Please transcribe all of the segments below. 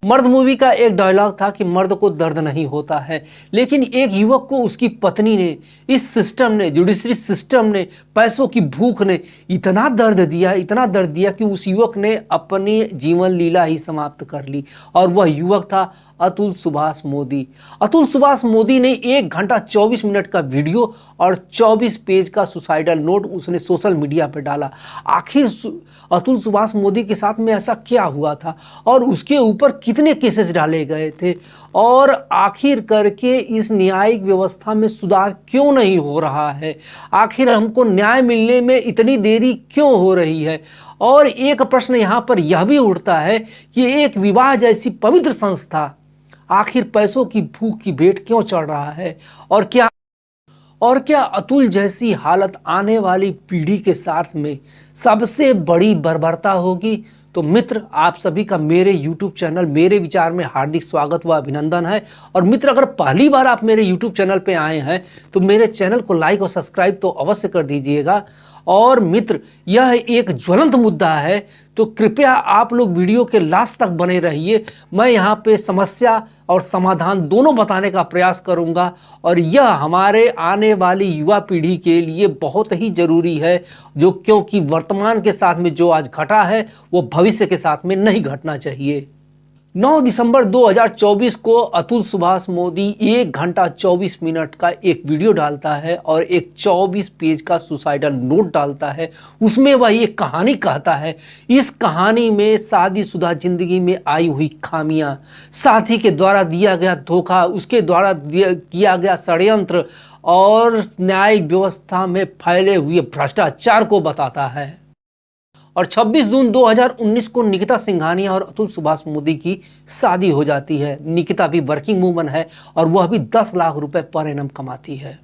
मर्द मूवी का एक डायलॉग था कि मर्द को दर्द नहीं होता है, लेकिन एक युवक को उसकी पत्नी ने, इस सिस्टम ने, जुडिशरी सिस्टम ने, पैसों की भूख ने इतना दर्द दिया कि उस युवक ने अपनी जीवन लीला ही समाप्त कर ली। और वह युवक था अतुल सुभाष मोदी। अतुल सुभाष मोदी ने 1 घंटा 24 मिनट का वीडियो और 24 पेज का सुसाइडल नोट उसने सोशल मीडिया पर डाला। आखिर अतुल सुभाष मोदी के साथ में ऐसा क्या हुआ था और उसके ऊपर कितने केसेस डाले गए थे, और आखिर करके इस न्यायिक व्यवस्था में सुधार क्यों नहीं हो रहा है, आखिर हमको न्याय मिलने में इतनी देरी क्यों हो रही है। और एक प्रश्न यहाँ पर यह भी उठता है कि एक विवाह जैसी पवित्र संस्था आखिर पैसों की भूख की भेंट क्यों चढ़ रहा है, और क्या अतुल जैसी हालत आने वाली पीढ़ी के साथ में सबसे बड़ी बर्बरता होगी। तो मित्र, आप सभी का मेरे YouTube चैनल मेरे विचार में हार्दिक स्वागत व अभिनंदन है। और मित्र, अगर पहली बार आप मेरे YouTube चैनल पे आए हैं तो मेरे चैनल को लाइक और सब्सक्राइब तो अवश्य कर दीजिएगा। और मित्र, यह एक ज्वलंत मुद्दा है, तो कृपया आप लोग वीडियो के लास्ट तक बने रहिए। मैं यहाँ पे समस्या और समाधान दोनों बताने का प्रयास करूँगा, और यह हमारे आने वाली युवा पीढ़ी के लिए बहुत ही ज़रूरी है, क्योंकि वर्तमान के साथ में जो आज घटा है वो भविष्य के साथ में नहीं घटना चाहिए। 9 दिसंबर 2024 को अतुल सुभाष मोदी 1 घंटा 24 मिनट का एक वीडियो डालता है और एक 24 पेज का सुसाइडल नोट डालता है। उसमें वह एक कहानी कहता है। इस कहानी में शादीशुदा जिंदगी में आई हुई खामियां, साथी के द्वारा दिया गया धोखा, उसके द्वारा किया गया षड्यंत्र और न्यायिक व्यवस्था में फैले हुए भ्रष्टाचार को बताता है। और 26 जून 2019 को निकिता सिंघानिया और अतुल सुभाष मोदी की शादी हो जाती है। निकिता भी वर्किंग वूमन है और वह भी 10 लाख रुपए पर एनम कमाती है।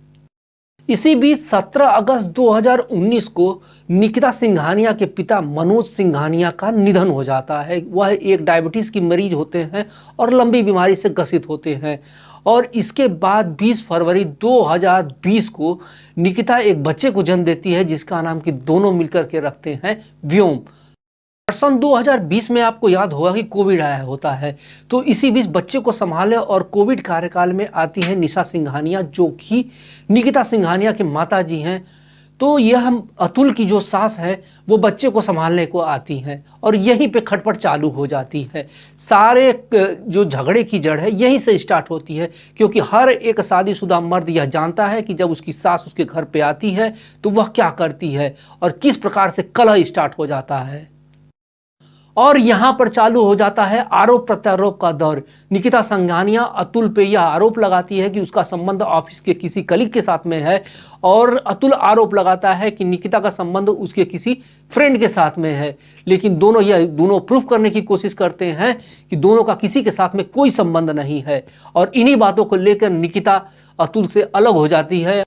इसी बीच 17 अगस्त 2019 को निकिता सिंघानिया के पिता मनोज सिंघानिया का निधन हो जाता है। वह एक डायबिटीज की मरीज होते हैं और लंबी बीमारी से ग्रसित होते हैं। और इसके बाद 20 फरवरी 2020 को निकिता एक बच्चे को जन्म देती है, जिसका नाम कि दोनों मिलकर के रखते हैं व्योम। सन 2020 में आपको याद होगा कि कोविड आया होता है, तो इसी बीच बच्चे को संभाले और कोविड कार्यकाल में आती है निशा सिंघानिया, जो कि निकिता सिंघानिया के माता जी हैं। तो यह अतुल की जो सास है वो बच्चे को संभालने को आती हैं और यहीं पे खटपट चालू हो जाती है। सारे जो झगड़े की जड़ है यहीं से स्टार्ट होती है, क्योंकि हर एक शादीशुदा मर्द यह जानता है कि जब उसकी सास उसके घर पे आती है तो वह क्या करती है और किस प्रकार से कलह स्टार्ट हो जाता है। और यहाँ पर चालू हो जाता है आरोप प्रत्यारोप का दौर। निकिता सिंघानिया अतुल पे यह आरोप लगाती है कि उसका संबंध ऑफिस के किसी कलीग के साथ में है, और अतुल आरोप लगाता है कि निकिता का संबंध उसके किसी फ्रेंड के साथ में है। लेकिन दोनों प्रूफ करने की कोशिश करते हैं कि दोनों का किसी के साथ में कोई संबंध नहीं है। और इन्हीं बातों को लेकर निकिता अतुल से अलग हो जाती है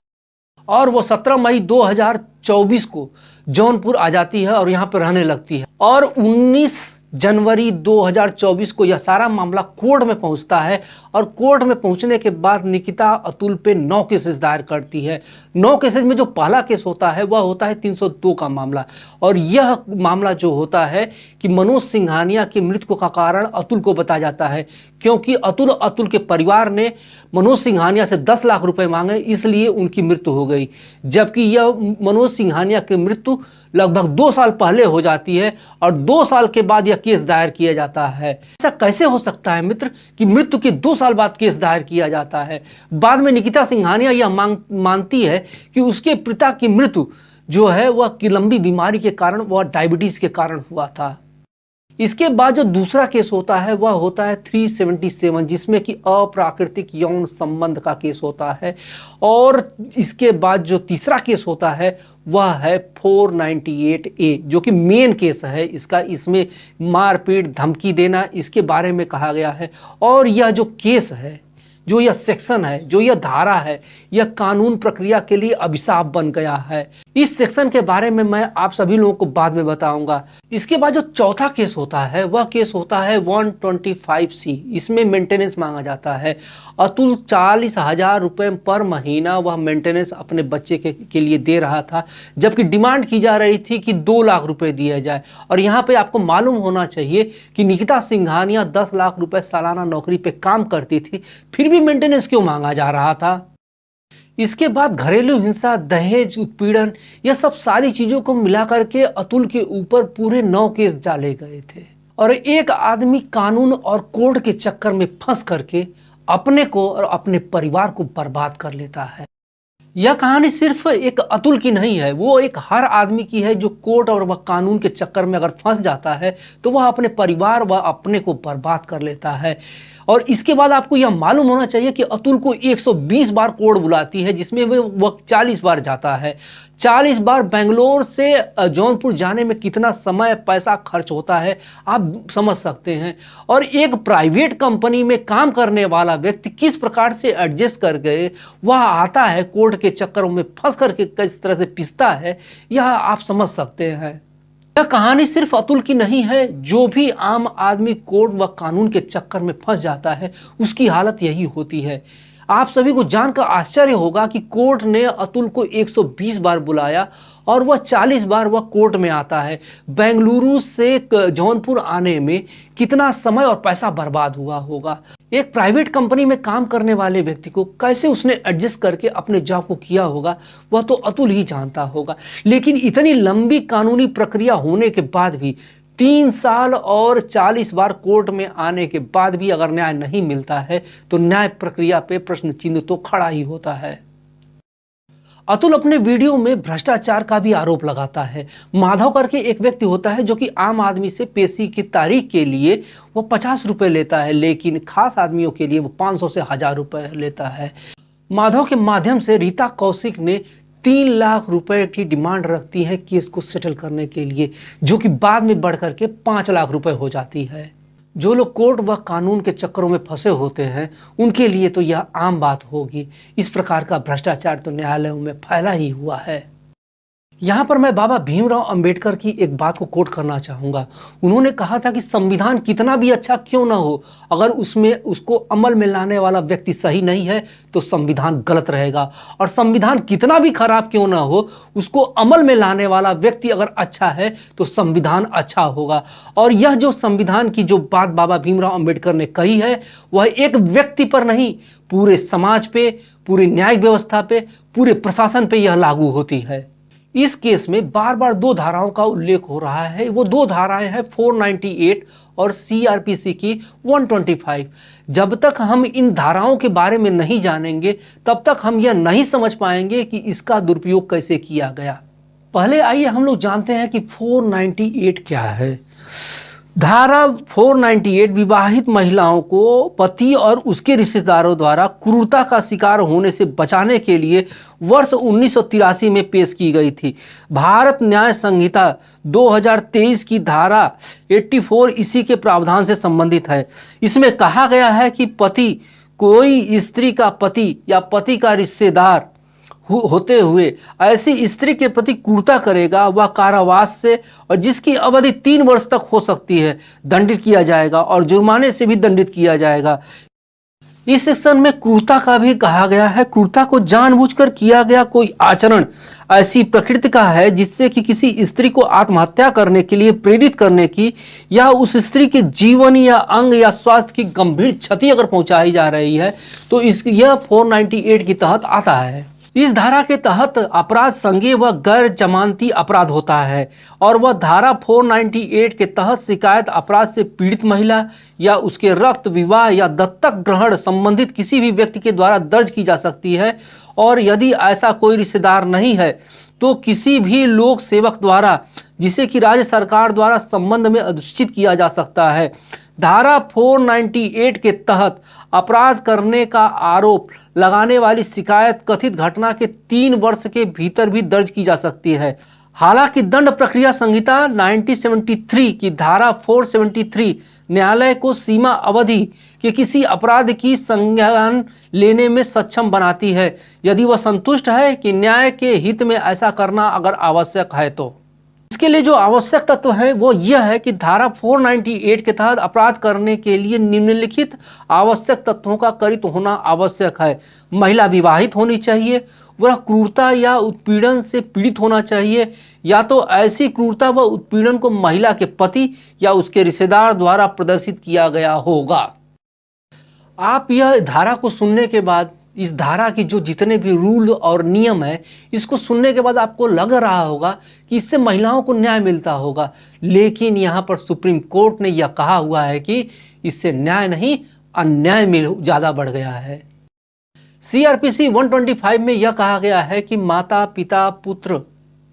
और वो 17 मई 2024 को जौनपुर आ जाती है और यहाँ पर रहने लगती है। और 19 जनवरी 2024 को यह सारा मामला कोर्ट में पहुंचता है, और कोर्ट में पहुंचने के बाद निकिता अतुल पे 9 केसेस दायर करती है। 9 केसेस में जो पहला केस होता है वह होता है 302 का मामला, और यह मामला जो होता है कि मनोज सिंघानिया की मृत्यु का कारण अतुल को बताया जाता है, क्योंकि अतुल के परिवार ने मनोज सिंघानिया से 10 लाख रुपए मांगे, इसलिए उनकी मृत्यु हो गई। जबकि यह मनोज सिंघानिया की मृत्यु लगभग 2 साल पहले हो जाती है और 2 साल के बाद यह केस दायर किया जाता है। ऐसा कैसे हो सकता है मित्र कि मृत्यु के 2 साल बाद केस दायर किया जाता है। बाद में निकिता सिंघानिया यह मानती है कि उसके पिता की मृत्यु जो है वह लंबी बीमारी के कारण, वह डायबिटीज के कारण हुआ था। इसके बाद जो दूसरा केस होता है वह होता है 377, जिसमें कि अप्राकृतिक यौन संबंध का केस होता है। और इसके बाद जो तीसरा केस होता है वह है 498A, जो कि मेन केस है इसका। इसमें मारपीट, धमकी देना, इसके बारे में कहा गया है। और यह जो केस है जो यह सेक्शन है, जो यह धारा है, यह कानून प्रक्रिया के लिए अभिशाप बन गया है। इस सेक्शन के बारे में मैं आप सभी लोगों को बाद में बताऊंगा। इसके बाद जो चौथा केस होता है वह केस होता है 125C। इसमें मेंटेनेंस मांगा जाता है। अतुल 40,000 रुपये पर महीना वह मेंटेनेंस अपने बच्चे के लिए दे रहा था, जबकि डिमांड की जा रही थी कि 2 लाख रुपए दिया जाए। और यहाँ पे आपको मालूम होना चाहिए कि निकिता सिंघानिया 10 लाख रुपए सालाना नौकरी पे काम करती थी, फिर भी मेंटेनेंस क्यों मांगा जा रहा था। इसके बाद घरेलू हिंसा, दहेज, उत्पीड़न, यह सब सारी चीजों को मिलाकर के अतुल के ऊपर पूरे 9 केस डाले गए थे। और एक आदमी कानून और कोर्ट के चक्कर में फंस करके अपने को और अपने परिवार को बर्बाद कर लेता है। यह कहानी सिर्फ एक अतुल की नहीं है, वो एक हर आदमी की है जो कोर्ट और वह कानून के चक्कर में अगर फंस जाता है तो वह अपने परिवार व अपने को बर्बाद कर लेता है। और इसके बाद आपको यह मालूम होना चाहिए कि अतुल को 120 बार कोर्ट बुलाती है, जिसमें वह 40 बार जाता है। 40 बार बेंगलोर से जौनपुर जाने में कितना समय पैसा खर्च होता है आप समझ सकते हैं। और एक प्राइवेट कंपनी में काम करने वाला व्यक्ति किस प्रकार से एडजस्ट कर गए वह आता है, कोर्ट के चक्करों में फंस करके किस तरह से पिसता है, यह आप समझ सकते हैं। यह कहानी सिर्फ अतुल की नहीं है, जो भी आम आदमी कोर्ट व कानून के चक्कर में फंस जाता है उसकी हालत यही होती है। आप सभी को जानकर आश्चर्य होगा कि कोर्ट ने अतुल को 120 बार बुलाया और वह 40 बार वह कोर्ट में आता है। बेंगलुरु से जौनपुर आने में कितना समय और पैसा बर्बाद हुआ होगा। एक प्राइवेट कंपनी में काम करने वाले व्यक्ति को कैसे उसने एडजस्ट करके अपने जॉब को किया होगा वह तो अतुल ही जानता होगा। लेकिन इतनी लंबी कानूनी प्रक्रिया होने के बाद भी 3 साल और 40 बार कोर्ट में आने के बाद भी अगर न्याय नहीं मिलता है तो न्याय प्रक्रिया पे प्रश्न चिन्ह तो खड़ा ही होता है। अतुल अपने वीडियो में भ्रष्टाचार का भी आरोप लगाता है। माधव करके एक व्यक्ति होता है जो कि आम आदमी से पेशी की तारीख के लिए वो 50 रुपए लेता है, लेकिन खास आदमियों के लिए वो 500 से 1000 रुपए लेता है। माधव के माध्यम से रीता कौशिक ने 3 लाख रुपए की डिमांड रखती है केस को सेटल करने के लिए, जो कि बाद में बढ़कर के 5 लाख रुपए हो जाती है। जो लोग कोर्ट व कानून के चक्करों में फंसे होते हैं उनके लिए तो यह आम बात होगी। इस प्रकार का भ्रष्टाचार तो न्यायालयों में फैला ही हुआ है। यहाँ पर मैं बाबा भीमराव अंबेडकर की एक बात को कोट करना चाहूँगा। उन्होंने कहा था कि संविधान कितना भी अच्छा क्यों ना हो, अगर उसमें उसको अमल में लाने वाला व्यक्ति सही नहीं है तो संविधान गलत रहेगा। और संविधान कितना भी खराब क्यों ना हो, उसको अमल में लाने वाला व्यक्ति अगर अच्छा है तो संविधान अच्छा होगा। और यह जो संविधान की जो बात बाबा भीमराव अंबेडकर ने कही है वह एक व्यक्ति पर नहीं, पूरे समाज पे, पूरी न्यायिक व्यवस्था पे, पूरे प्रशासन पे यह लागू होती है। इस केस में बार बार 2 धाराओं का उल्लेख हो रहा है। वो 2 धाराएं हैं 498 और सीआरपीसी की 125। जब तक हम इन धाराओं के बारे में नहीं जानेंगे तब तक हम यह नहीं समझ पाएंगे कि इसका दुरुपयोग कैसे किया गया। पहले आइए हम लोग जानते हैं कि 498 क्या है। धारा 498 विवाहित महिलाओं को पति और उसके रिश्तेदारों द्वारा क्रूरता का शिकार होने से बचाने के लिए वर्ष 1983 में पेश की गई थी। भारत न्याय संहिता 2023 की धारा 84 इसी के प्रावधान से संबंधित है। इसमें कहा गया है कि पति कोई स्त्री का पति या पति का रिश्तेदार होते हुए ऐसी स्त्री के प्रति क्रूरता करेगा वह कारावास से, और जिसकी अवधि 3 वर्ष तक हो सकती है, दंडित किया जाएगा और जुर्माने से भी दंडित किया जाएगा। इस सेक्शन में क्रूरता का भी कहा गया है। क्रूरता को जानबूझकर किया गया कोई आचरण ऐसी प्रकृति का है जिससे कि किसी स्त्री को आत्महत्या करने के लिए प्रेरित करने की या उस स्त्री के जीवन या अंग या स्वास्थ्य की गंभीर क्षति अगर पहुंचाई जा रही है तो यह 498 के तहत आता है। इस धारा के तहत अपराध संज्ञेय व गैर जमानती अपराध होता है और वह धारा 498 के तहत शिकायत अपराध से पीड़ित महिला या उसके रक्त, विवाह या दत्तक ग्रहण संबंधित किसी भी व्यक्ति के द्वारा दर्ज की जा सकती है। और यदि ऐसा कोई रिश्तेदार नहीं है तो किसी भी लोक सेवक द्वारा, जिसे कि राज्य सरकार द्वारा संबंध में अधिसूचित किया जा सकता है। धारा 498 के तहत अपराध करने का आरोप लगाने वाली शिकायत कथित घटना के 3 वर्ष के भीतर भी दर्ज की जा सकती है। हालांकि दंड प्रक्रिया संहिता 1973 की धारा 473 न्यायालय को सीमा अवधि के किसी अपराध की संज्ञान लेने में सक्षम बनाती है यदि वह संतुष्ट है कि न्याय के हित में ऐसा करना अगर आवश्यक है तो। इसके लिए जो आवश्यक तत्व है वो यह है कि धारा 498 के तहत अपराध करने के लिए निम्नलिखित आवश्यक तत्वों का कथित होना आवश्यक है। महिला विवाहित होनी चाहिए, वह क्रूरता या उत्पीड़न से पीड़ित होना चाहिए, या तो ऐसी क्रूरता व उत्पीड़न को महिला के पति या उसके रिश्तेदार द्वारा प्रदर्शित किया गया होगा। आप यह धारा को सुनने के बाद, इस धारा की जो जितने भी रूल और नियम है, इसको सुनने के बाद आपको लग रहा होगा कि इससे महिलाओं को न्याय मिलता होगा, लेकिन यहाँ पर सुप्रीम कोर्ट ने यह कहा हुआ है कि इससे न्याय नहीं अन्याय में ज़्यादा बढ़ गया है। सीआरपीसी 125 में यह कहा गया है कि माता पिता पुत्र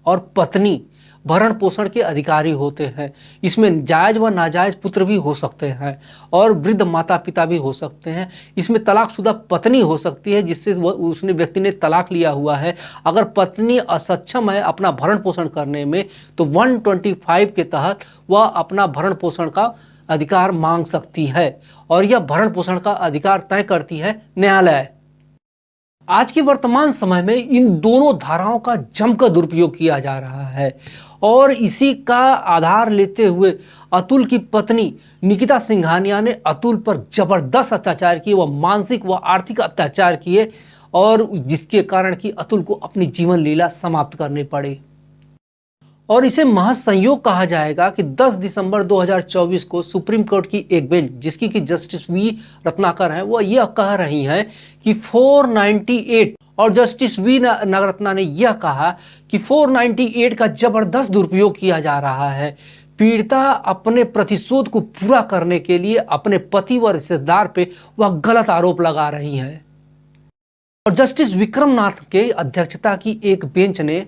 और पत्नी भरण पोषण के अधिकारी होते हैं। इसमें जायज व नाजायज पुत्र भी हो सकते हैं और वृद्ध माता पिता भी हो सकते हैं। इसमें तलाकशुदा पत्नी हो सकती है जिससे उसने व्यक्ति ने तलाक लिया हुआ है। अगर पत्नी असक्षम है अपना भरण पोषण करने में तो 125 के तहत वह अपना भरण पोषण का अधिकार मांग सकती है और यह भरण पोषण का अधिकार तय करती है न्यायालय। आज के वर्तमान समय में इन दोनों धाराओं का जमकर दुरुपयोग किया जा रहा है और इसी का आधार लेते हुए अतुल की पत्नी निकिता सिंघानिया ने अतुल पर जबरदस्त अत्याचार किए, वह मानसिक व आर्थिक अत्याचार किए और जिसके कारण कि अतुल को अपनी जीवन लीला समाप्त करनी पड़ी। और इसे महज संयोग कहा जाएगा कि 10 दिसंबर 2024 को सुप्रीम कोर्ट की एक बेंच जिसकी कि जस्टिस वी रत्नाकर हैं, वो यह कह रही हैं कि 498 और जस्टिस वी नागरत्ना ने यह कहा कि 498 का जबरदस्त दुरुपयोग किया जा रहा है। पीड़िता अपने प्रतिशोध को पूरा करने के लिए अपने पति व रिश्तेदार पे वह गलत आरोप लगा रही है। और जस्टिस विक्रमनाथ के अध्यक्षता की एक बेंच ने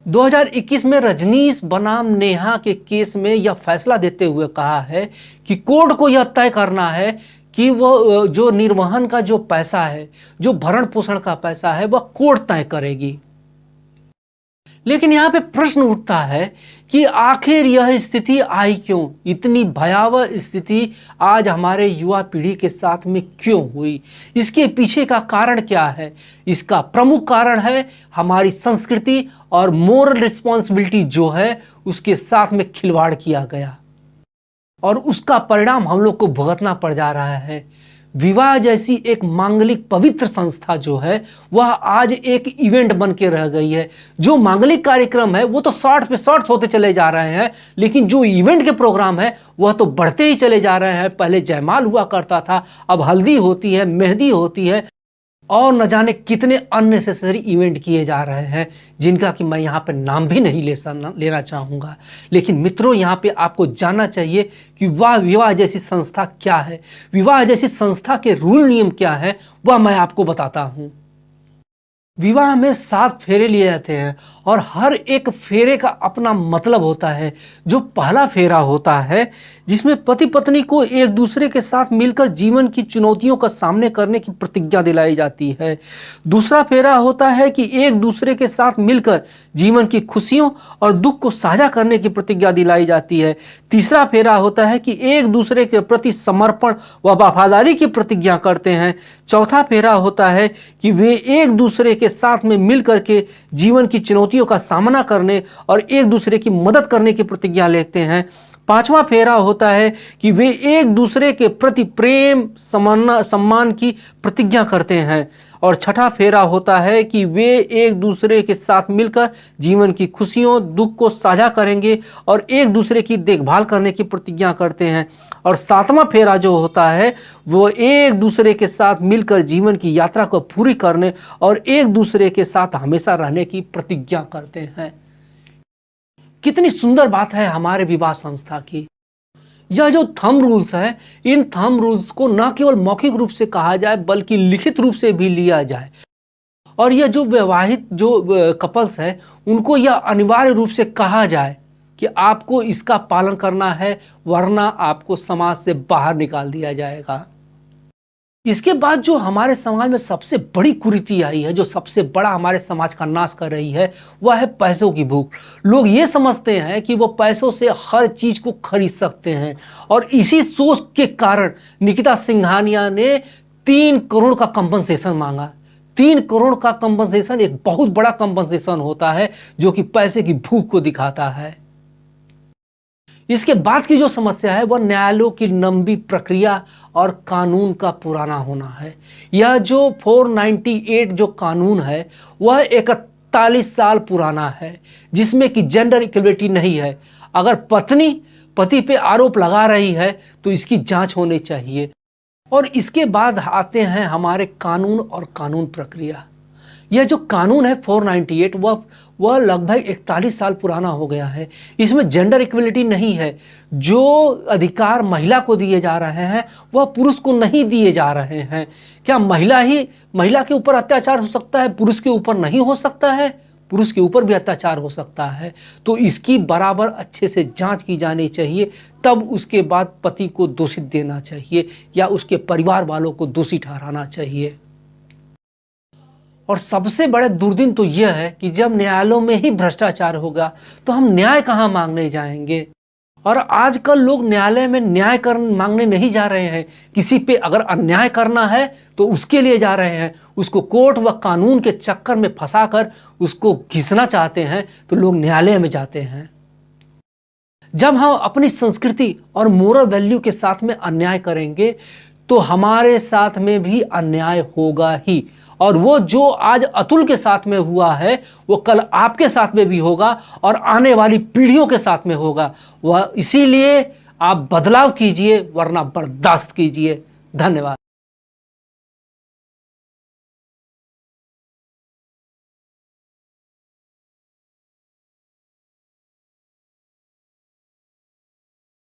2021 में रजनीश बनाम नेहा के केस में यह फैसला देते हुए कहा है कि कोर्ट को यह तय करना है कि वो जो निर्वहन का जो पैसा है, जो भरण पोषण का पैसा है, वह कोर्ट तय करेगी। लेकिन यहाँ पे प्रश्न उठता है कि आखिर यह स्थिति आई क्यों? इतनी भयावह स्थिति आज हमारे युवा पीढ़ी के साथ में क्यों हुई? इसके पीछे का कारण क्या है? इसका प्रमुख कारण है हमारी संस्कृति और मोरल रिस्पॉन्सिबिलिटी जो है उसके साथ में खिलवाड़ किया गया और उसका परिणाम हम लोग को भुगतना पड़ जा रहा है। विवाह जैसी एक मांगलिक पवित्र संस्था जो है वह आज एक इवेंट बन के रह गई है। जो मांगलिक कार्यक्रम है वो तो शॉर्ट्स पे शॉर्ट्स होते चले जा रहे हैं, लेकिन जो इवेंट के प्रोग्राम है वह तो बढ़ते ही चले जा रहे हैं। पहले जयमाल हुआ करता था, अब हल्दी होती है, मेहंदी होती है और न जाने कितने अननेसेसरी इवेंट किए जा रहे हैं जिनका कि मैं यहाँ पर नाम भी नहीं लेना चाहूँगा। लेकिन मित्रों, यहाँ पे आपको जानना चाहिए कि विवाह जैसी संस्था क्या है, विवाह जैसी संस्था के रूल नियम क्या है, वह मैं आपको बताता हूँ। विवाह में 7 फेरे लिए जाते हैं और हर एक फेरे का अपना मतलब होता है। जो पहला फेरा होता है जिसमें पति पत्नी को एक दूसरे के साथ मिलकर जीवन की चुनौतियों का सामने करने की प्रतिज्ञा दिलाई जाती है। दूसरा फेरा होता है कि एक दूसरे के साथ मिलकर जीवन की खुशियों और दुख को साझा करने की प्रतिज्ञा दिलाई जाती है। तीसरा फेरा होता है कि एक दूसरे के प्रति समर्पण व वफादारी की प्रतिज्ञा करते हैं। चौथा फेरा होता है कि वे एक दूसरे के साथ में मिलकर के जीवन की चुनौतियों का सामना करने और एक दूसरे की मदद करने की प्रतिज्ञा लेते हैं। पांचवा फेरा होता है कि वे एक दूसरे के प्रति प्रेम सम्मान की प्रतिज्ञा करते हैं। और छठा फेरा होता है कि वे एक दूसरे के साथ मिलकर जीवन की खुशियों दुख को साझा करेंगे और एक दूसरे की देखभाल करने की प्रतिज्ञा करते हैं। और सातवां फेरा जो होता है वो एक दूसरे के साथ मिलकर जीवन की यात्रा को पूरी करने और एक दूसरे के साथ हमेशा रहने की प्रतिज्ञा करते हैं। कितनी सुंदर बात है हमारे विवाह संस्था की। यह जो थंब रूल्स है, इन थंब रूल्स को न केवल मौखिक रूप से कहा जाए बल्कि लिखित रूप से भी लिया जाए और यह जो विवाहित जो कपल्स है उनको यह अनिवार्य रूप से कहा जाए कि आपको इसका पालन करना है, वरना आपको समाज से बाहर निकाल दिया जाएगा। इसके बाद जो हमारे समाज में सबसे बड़ी कुरीति आई है, जो सबसे बड़ा हमारे समाज का नाश कर रही है, वह है पैसों की भूख। लोग ये समझते हैं कि वो पैसों से हर चीज को खरीद सकते हैं, और इसी सोच के कारण निकिता सिंघानिया ने 3 करोड़ का कंपनसेशन मांगा। 3 करोड़ का कंपनसेशन एक बहुत बड़ा कंपनसेशन होता है, जो कि पैसे की भूख को दिखाता है। इसके बाद की जो समस्या है वह न्यायालयों की लंबी प्रक्रिया और कानून का पुराना होना है। यह जो 498 जो कानून है वह 41 साल पुराना है, जिसमें कि जेंडर इक्वलिटी नहीं है। अगर पत्नी पति पे आरोप लगा रही है तो इसकी जांच होनी चाहिए। और इसके बाद आते हैं हमारे कानून और कानून प्रक्रिया। यह जो कानून है 498 वह लगभग 41 साल पुराना हो गया है। इसमें जेंडर इक्वलिटी नहीं है। जो अधिकार महिला को दिए जा रहे हैं वह पुरुष को नहीं दिए जा रहे हैं। क्या महिला के ऊपर अत्याचार हो सकता है, पुरुष के ऊपर नहीं हो सकता है? पुरुष के ऊपर भी अत्याचार हो सकता है। तो इसकी बराबर अच्छे से जांच की जानी चाहिए, तब उसके बाद पति को दोषित देना चाहिए या उसके परिवार वालों को दोषी ठहराना चाहिए। और सबसे बड़े दुर्दिन तो यह है कि जब न्यायालयों में ही भ्रष्टाचार होगा तो हम न्याय कहाँ मांगने जाएंगे। और आजकल लोग न्यायालय में मांगने नहीं जा रहे हैं। किसी पे अगर अन्याय करना है तो उसके लिए जा रहे हैं, उसको कोर्ट व कानून के चक्कर में फंसाकर उसको घिसना चाहते हैं, तो लोग न्यायालय में जाते हैं। जब हम अपनी संस्कृति और मोरल वैल्यू के साथ में अन्याय करेंगे तो हमारे साथ में भी अन्याय होगा ही। और वो जो आज अतुल के साथ में हुआ है वो कल आपके साथ में भी होगा और आने वाली पीढ़ियों के साथ में होगा। वह इसीलिए आप बदलाव कीजिए, वरना बर्दाश्त कीजिए। धन्यवाद।